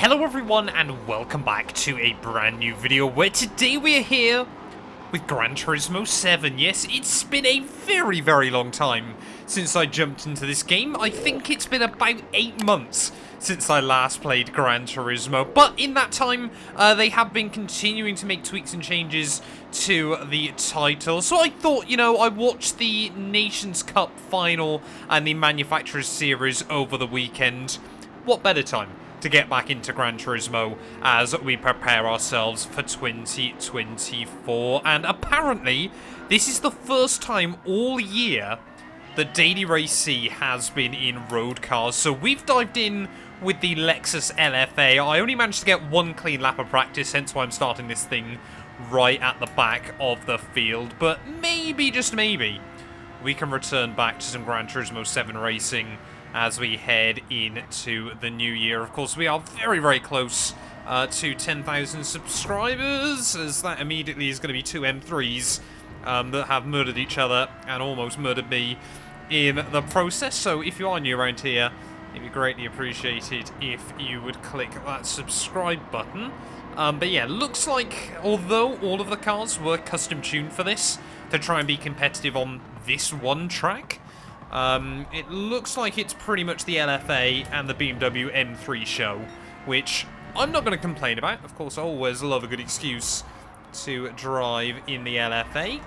Hello everyone and welcome back to a brand new video where today we are here with Gran Turismo 7. Yes, it's been a very long time since I jumped into this game. I think it's been about 8 months since I last played Gran Turismo, but in that time they have been continuing to make tweaks and changes to the title. So I thought, you know, I watched the Nations Cup final and the Manufacturers Series over the weekend. What better time to get back into Gran Turismo as we prepare ourselves for 2024. And apparently, this is the first time all year that Daily Race C has been in road cars. So we've dived in with the Lexus LFA. I only managed to get one clean lap of practice, hence why I'm starting this thing right at the back of the field. But maybe, just maybe, we can return back to some Gran Turismo 7 racing as we head into the new year. Of course, we are very close to 10,000 subscribers, as that immediately is going to be two M3s that have murdered each other and almost murdered me in the process. So if you are new around here, it'd be greatly appreciated if you would click that subscribe button. But yeah, looks like, although all of the cars were custom tuned for this, to try and be competitive on this one track, it looks like it's pretty much the LFA and the BMW M3 show, which I'm not going to complain about. Of course, I always love a good excuse to drive in the LFA,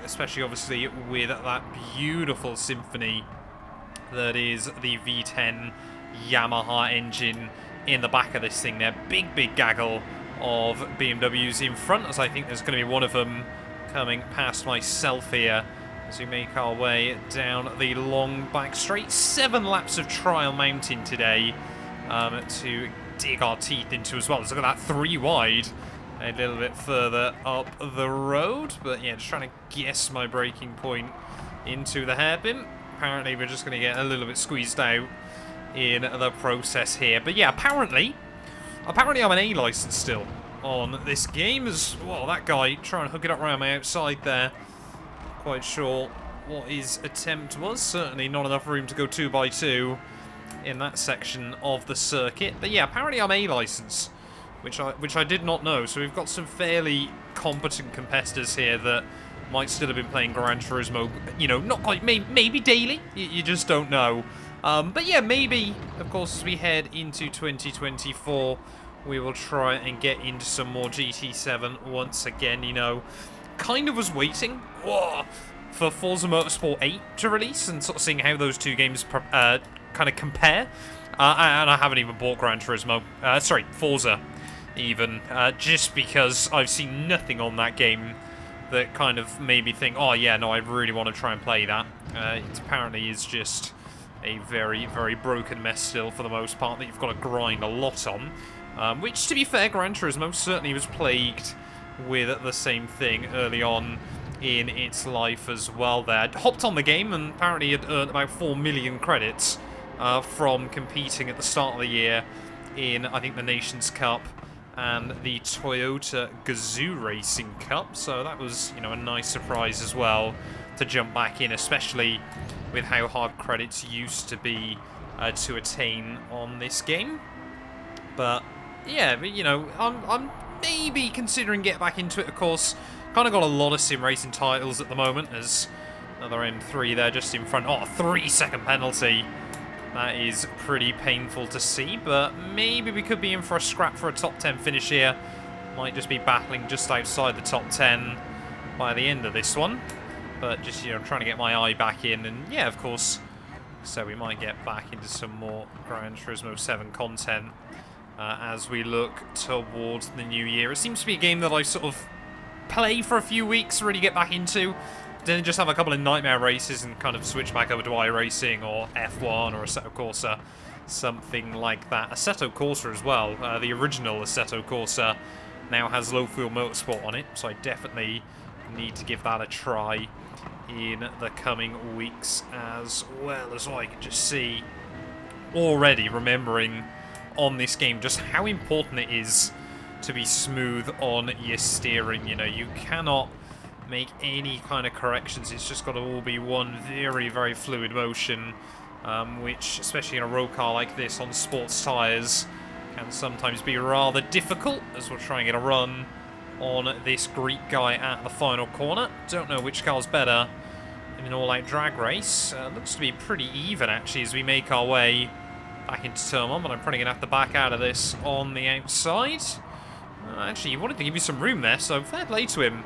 especially obviously with that beautiful symphony that is the V10 Yamaha engine in the back of this thing there. Big gaggle of BMWs in front, as I think there's going to be one of them coming past myself here as we make our way down the long back straight. 7 laps of trial mountain today to dig our teeth into as well. Let's look at that 3 wide a little bit further up the road. But yeah, just trying to guess my braking point into the hairpin. Apparently we're just going to get a little bit squeezed out in the process here. But yeah, apparently I'm an A license still on this game as well. That guy trying to hook it up around my outside there. Quite sure what his attempt was. Certainly not enough room to go 2x2 in that section of the circuit. But yeah, apparently I'm A license, which I did not know. So we've got some fairly competent competitors here that might still have been playing Gran Turismo, you know, not quite, maybe daily. You just don't know. But yeah, maybe, of course, as we head into 2024, we will try and get into some more GT7 once again, you know. Kind of was waiting for Forza Motorsport 8 to release and sort of seeing how those two games kind of compare. And I haven't even bought Gran Turismo. Sorry, Forza even. Just because I've seen nothing on that game that kind of made me think, oh yeah, no, I really want to try and play that. It apparently is just a very broken mess still for the most part that you've got to grind a lot on. Which, to be fair, Gran Turismo certainly was plagued with the same thing early on in its life as well there. Hopped on the game and apparently had earned about 4 million credits from competing at the start of the year in, I think, the Nations Cup and the Toyota Gazoo Racing Cup. So that was, you know, a nice surprise as well to jump back in, especially with how hard credits used to be to attain on this game. But yeah, you know, I'm maybe considering getting back into it. Of course, kind of got a lot of sim racing titles at the moment. There's another M3 there just in front. Oh, 3-second penalty. That is pretty painful to see, but maybe we could be in for a scrap for a top 10 finish here. Might just be battling just outside the top 10 by the end of this one. But just, you know, trying to get my eye back in. And yeah, of course, so we might get back into some more Gran Turismo 7 content as we look towards the new year. It seems to be a game that I sort of play for a few weeks, really get back into, then just have a couple of nightmare races and kind of switch back over to iRacing or F1 or Assetto Corsa, something like that. Assetto Corsa as well, the original Assetto Corsa now has low fuel motorsport on it, so I definitely need to give that a try in the coming weeks as well. As I can just see already, remembering on this game just how important it is to be smooth on your steering. You know, you cannot make any kind of corrections. It's just got to all be one very fluid motion, which, especially in a road car like this on sports tyres, can sometimes be rather difficult, as we'll try and get a run on this Greek guy at the final corner. Don't know which car's better in an all-out drag race. Looks to be pretty even, actually, as we make our way back into turn 1, but I'm probably going to have to back out of this on the outside. Actually, he wanted to give you some room there, so fair play to him.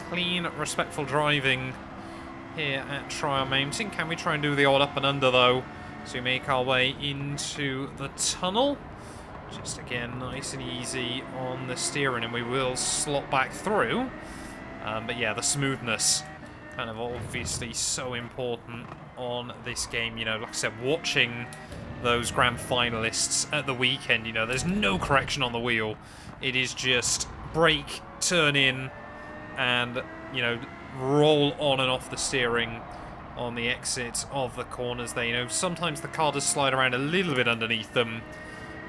Clean, respectful driving here at Trial Mountain. Can we try and do the odd up and under, though? So we make our way into the tunnel. Just, again, nice and easy on the steering, and we will slot back through. But yeah, the smoothness, kind of obviously so important on this game. You know, like I said, watching those grand finalists at the weekend, you know, there's no correction on the wheel. It is just brake, turn in, and, you know, roll on and off the steering on the exit of the corners there. You know, sometimes the car does slide around a little bit underneath them,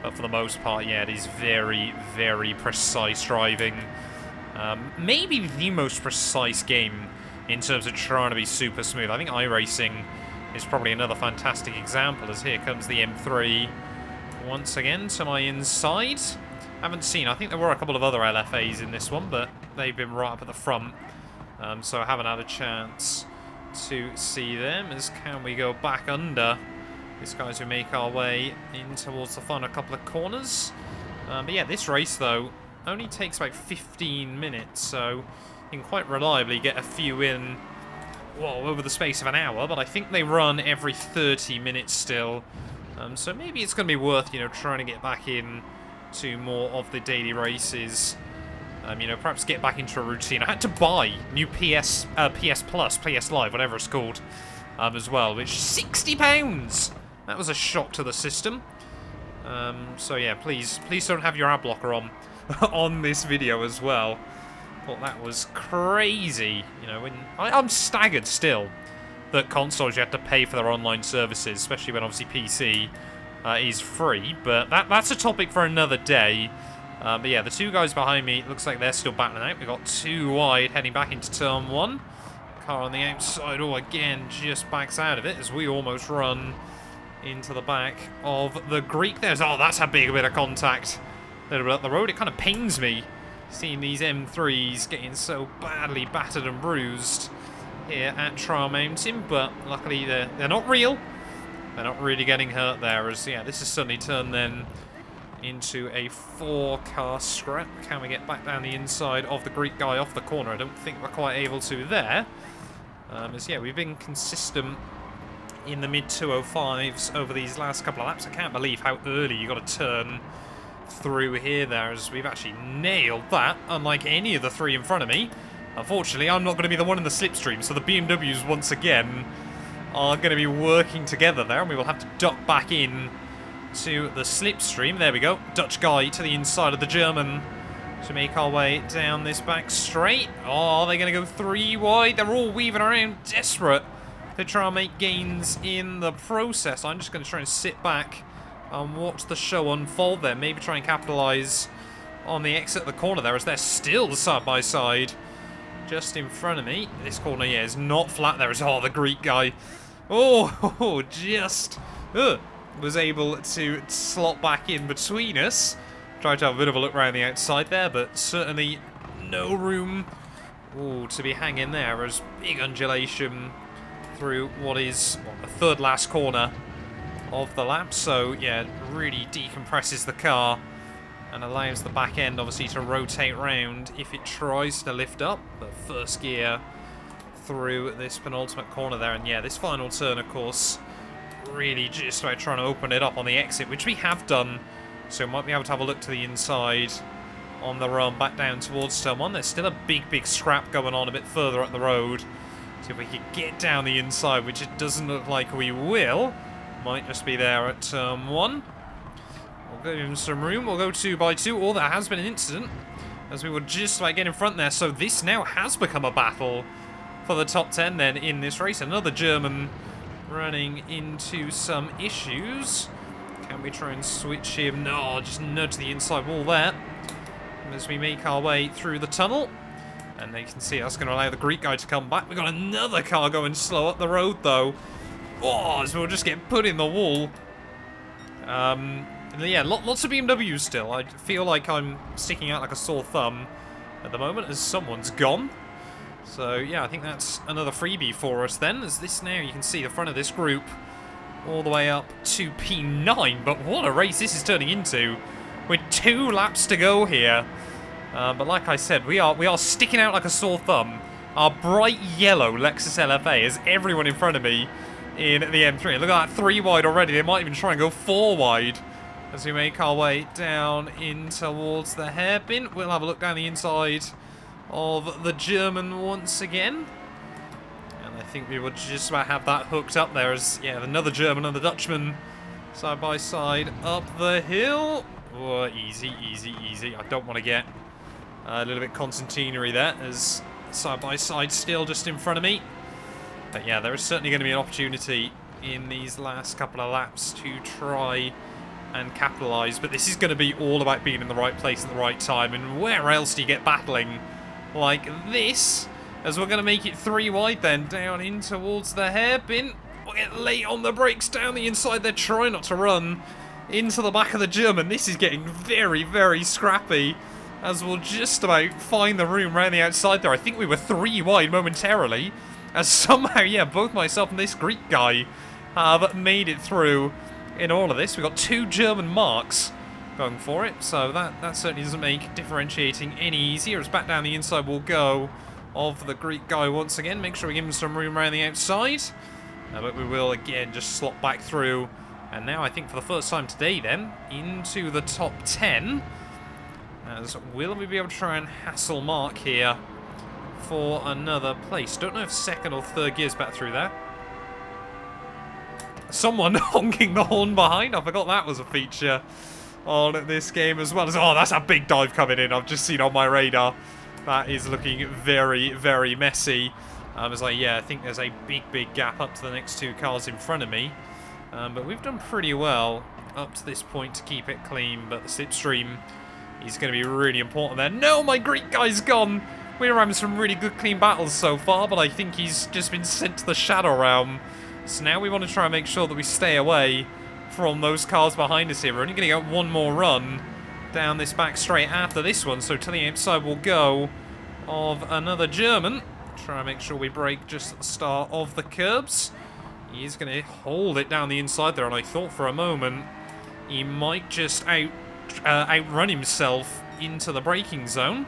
but for the most part, yeah, it is very, very precise driving. Maybe the most precise game in terms of trying to be super smooth. I think iRacing is probably another fantastic example, as here comes the M3 once again to my inside. Haven't seen, I think there were a couple of other LFAs in this one, but they've been right up at the front, so I haven't had a chance to see them. As can we go back under these guys who make our way in towards the final couple of corners. But yeah, this race though only takes about 15 minutes, so you can quite reliably get a few in, well, over the space of an hour, but I think they run every 30 minutes still. So maybe it's going to be worth, you know, trying to get back in to more of the daily races. You know, perhaps get back into a routine. I had to buy new PS Plus, PS Live, whatever it's called, as well, which £60. That was a shock to the system. So yeah, please don't have your ad blocker on on this video as well. Thought that was crazy. You know, when I'm staggered still that consoles you have to pay for their online services, especially when obviously PC is free. But that's a topic for another day. But yeah, the two guys behind me, looks like they're still battling out. We've got two wide heading back into turn 1. Car on the outside, oh, again, just backs out of it as we almost run into the back of the Greek. There's, oh, that's a big bit of contact. A little bit up the road. It kind of pains me seeing these M3s getting so badly battered and bruised here at Trial Mountain, but luckily they're not real. They're not really getting hurt there, as, yeah, this is suddenly turned then into a 4-car scrap. Can we get back down the inside of the Greek guy off the corner? I don't think we're quite able to there. As, yeah, we've been consistent in the mid-205s over these last couple of laps. I can't believe how early you got to turn through here there, as we've actually nailed that, unlike any of the three in front of me. Unfortunately, I'm not going to be the one in the slipstream, so the BMWs, once again, are going to be working together there, and we will have to duck back in to the slipstream. There we go. Dutch guy to the inside of the German to make our way down this back straight. Oh, they're going to go 3 wide. They're all weaving around, desperate to try and make gains in the process. I'm just going to try and sit back and watch the show unfold there. Maybe try and capitalise on the exit of the corner there, as they're still side by side just in front of me. This corner, yeah, is not flat there. It's, oh, the Greek guy. Oh, just was able to slot back in between us. Tried to have a bit of a look around the outside there, but certainly no room to be hanging there, as big undulation through what is the third last corner of the lap. So yeah, really decompresses the car and allows the back end obviously to rotate round if it tries to lift up. But first gear through this penultimate corner there, and yeah, this final turn, of course, really just about trying to open it up on the exit, which we have done. So we might be able to have a look to the inside on the run back down towards turn 1. There's still a big scrap going on a bit further up the road. See if we can get down the inside, which it doesn't look like we will. Might just be there at turn 1. We'll give him some room. We'll go 2 by 2. Oh, there has been an incident, as we were just about getting in front there. So this now has become a battle for the top 10 then in this race. Another German running into some issues. Can we try and switch him? No, just nudge the inside wall there as we make our way through the tunnel. And they can see that's going to allow the Greek guy to come back. We've got another car going slow up the road, though. Oh, so we'll just get put in the wall. Yeah, lots of BMWs still. I feel like I'm sticking out like a sore thumb at the moment as someone's gone. So, yeah, I think that's another freebie for us then. As this now, you can see the front of this group all the way up to P9. But what a race this is turning into with 2 laps to go here. But like I said, we are sticking out like a sore thumb. Our bright yellow Lexus LFA is everyone in front of me in the M3. Look at that, 3 wide already. They might even try and go 4 wide as we make our way down in towards the hairpin. We'll have a look down the inside of the German once again. And I think we will just about have that hooked up there as, yeah, another German and the Dutchman side by side up the hill. Oh, easy, easy, easy. I don't want to get a little bit Constantinery there as side by side still just in front of me. But yeah, there is certainly going to be an opportunity in these last couple of laps to try and capitalise. But this is going to be all about being in the right place at the right time. And where else do you get battling like this? As we're going to make it 3 wide then, down in towards the hairpin. We'll get late on the brakes down the inside there, try not to run into the back of the German. This is getting very, very scrappy as we'll just about find the room around the outside there. I think we were 3 wide momentarily as somehow, yeah, both myself and this Greek guy have made it through in all of this. We've got 2 German marks going for it, so that certainly doesn't make differentiating any easier. As back down the inside we'll go of the Greek guy once again. Make sure we give him some room around the outside. But we will again just slot back through. And now I think for the first time today then, into the top 10. As will we be able to try and hassle Mark here for another place. Don't know if second or third gear's back through there. Someone honking the horn behind. I forgot that was a feature on this game as well. Oh, that's a big dive coming in. I've just seen on my radar. That is looking very, very messy. As yeah, I think there's a big gap up to the next 2 cars in front of me. But we've done pretty well up to this point to keep it clean. But the slipstream is going to be really important there. No, my Greek guy's gone. We're having some really good clean battles so far, but I think he's just been sent to the Shadow Realm. So now we want to try and make sure that we stay away from those cars behind us here. We're only going to get 1 more run down this back straight after this one. So to the outside we'll go of another German. Try and make sure we brake just at the start of the curbs. He's going to hold it down the inside there, and I thought for a moment he might just outrun himself into the braking zone.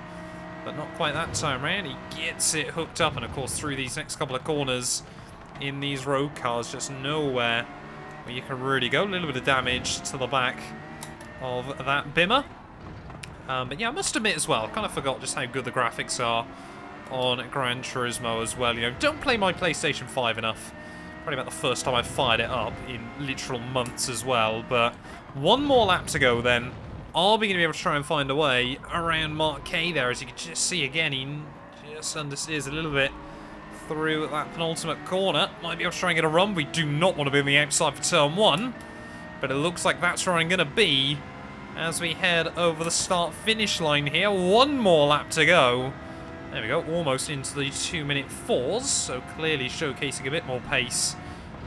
But not quite that time around. He gets it hooked up, and of course through these next couple of corners in these road cars, just nowhere where you can really go. A little bit of damage to the back of that Bimmer. But yeah, I must admit as well, I kind of forgot just how good the graphics are on Gran Turismo as well. You know, don't play my PlayStation 5 enough. Probably about the first time I've fired it up in literal months as well. But 1 more lap to go then. Are we going to be able to try and find a way around Mark K there? As you can just see again, he just understeers a little bit through that penultimate corner. Might be able to try and get a run. We do not want to be on the outside for turn 1. But it looks like that's where I'm going to be as we head over the start-finish line here. 1 more lap to go. There we go, almost into the 2-minute 4s, so clearly showcasing a bit more pace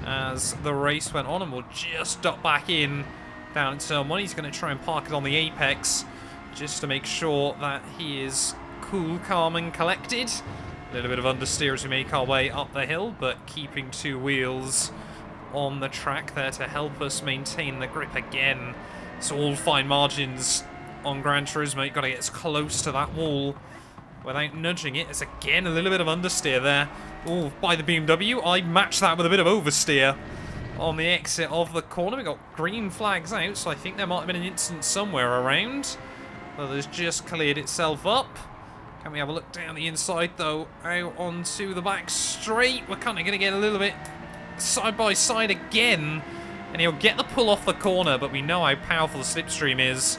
as the race went on, and we'll just duck back in down at turn 1. He's going to try and park it on the apex just to make sure that he is cool, calm and collected. A little bit of understeer as we make our way up the hill, but keeping 2 wheels on the track there to help us maintain the grip again. It's all fine margins on Gran Turismo. You've got to get as close to that wall without nudging it. It's again a little bit of understeer there. Oh, by the BMW. I matched that with a bit of oversteer on the exit of the corner. We got green flags out, so I think there might have been an incident somewhere around. That has just cleared itself up. Can we have a look down the inside though? Out onto the back straight. We're kind of going to get a little bit side by side again. And he'll get the pull off the corner, but we know how powerful the slipstream is.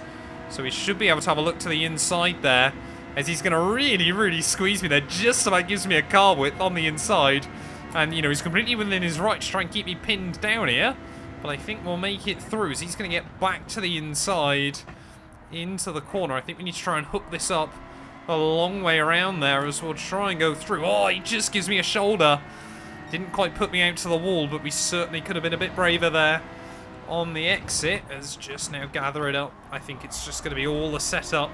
So we should be able to have a look to the inside there. As he's going to really squeeze me there. Just about gives me a car width on the inside. And, you know, he's completely within his right to try and keep me pinned down here. But I think we'll make it through. As he's going to get back to the inside into the corner. I think we need to try and hook this up a long way around there as we'll try and go through. Oh, he just gives me a shoulder. Didn't quite put me out to the wall, but we certainly could have been a bit braver there on the exit has just now gathered up. I think it's just going to be all the setup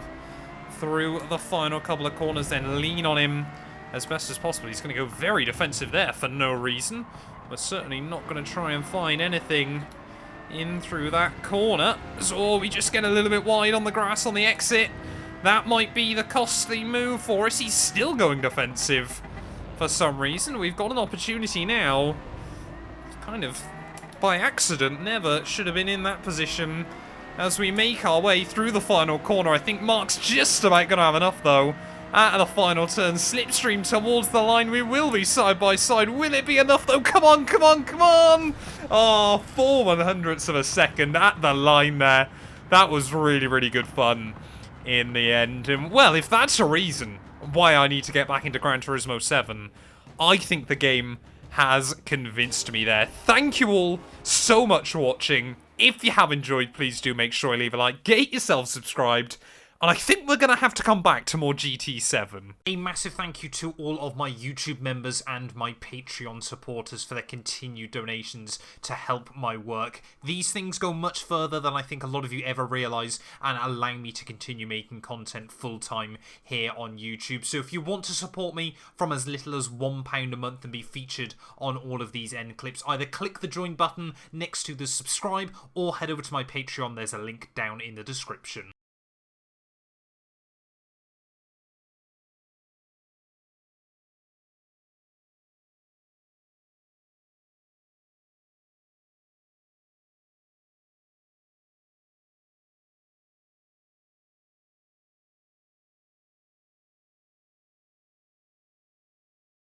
through the final couple of corners, then lean on him as best as possible. He's going to go very defensive there for no reason. We're certainly not going to try and find anything in through that corner. So we just get a little bit wide on the grass on the exit. That might be the costly move for us. He's still going defensive for some reason. We've got an opportunity now. Kind of by accident, never should have been in that position as we make our way through the final corner. I think Mark's just about going to have enough, though. At the final turn, slipstream towards the line. We will be side by side. Will it be enough, though? Come on, come on, come on! Oh, 4/100ths of a second at the line there. That was really, really good fun in the end. And, well, if that's a reason why I need to get back into Gran Turismo 7, I think the game has convinced me there. Thank you all so much for watching. If you have enjoyed, please do make sure you leave a like, get yourself subscribed, and I think we're going to have to come back to more GT7. A massive thank you to all of my YouTube members and my Patreon supporters for their continued donations to help my work. These things go much further than I think a lot of you ever realise and allow me to continue making content full-time here on YouTube. So if you want to support me from as little as £1 a month and be featured on all of these end clips, either click the join button next to the subscribe or head over to my Patreon. There's a link down in the description.